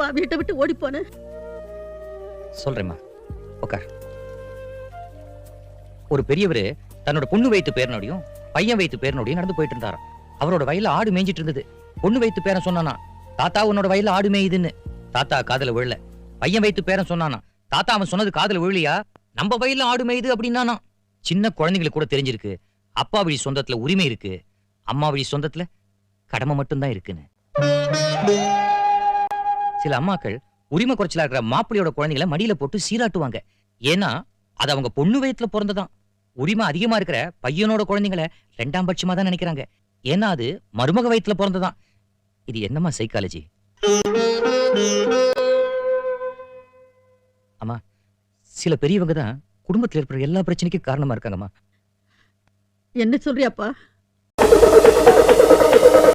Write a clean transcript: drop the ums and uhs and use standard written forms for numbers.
தானப்பா வீட்டை விட்டு ஓடி போனேன். சொல்றேம்மா, உட்கார். ஒரு பெரியவரு தன்னோட பொண்ணு வைத்து பேரனோடையும் பையன் வைத்து பேரனோடையும் நடந்து போயிட்டு இருந்தாராம். அவரோட வயல்ல ஆடு மேய்ஞ்சிட்டு இருந்தது. பொண்ணு வைத்து பேரன் சொன்னானா, தாத்தா உன்னோட வயல்ல ஆடு மேயுதுன்னு. தாத்தா காதுல விழல. பையன் வைத்து பேரன் சொன்னானா, தாத்தா அவன் சொன்னது காதுல விழலையா, நம்ம வயல்ல ஆடு மேயுது அப்படின்னானா. சின்ன குழந்தைங்களுக்கு கூட தெரிஞ்சிருக்கு அப்பா வழி சொந்தத்துல உரிமை இருக்கு, அம்மா வழி சொந்தத்துல கடமை மட்டும்தான் இருக்குன்னு. சில அம்மாக்கள் உரிமை குறைச்சலா இருக்கிற மாப்பிள்ளையோட குழந்தைகளை மடியில போட்டு சீராட்டுவாங்க. ஏன்னா அது அவங்க பொண்ணு வயித்துல பிறந்ததான். உரிமை அதிகமா இருக்கிற பையனோட குழந்தைங்களை ரெண்டாம் பட்சமா தான் நினைக்கிறாங்க. ஏன்னா அது மருமக வயித்துல பிறந்ததான். இது என்னமா சைக்காலஜி? அம்மா, சில பெரியவங்க தான் குடும்பத்தில் ஏற்படுற எல்லா பிரச்சனைக்கும் காரணமா இருக்காங்கம்மா. என்ன சொல்றியாப்பா?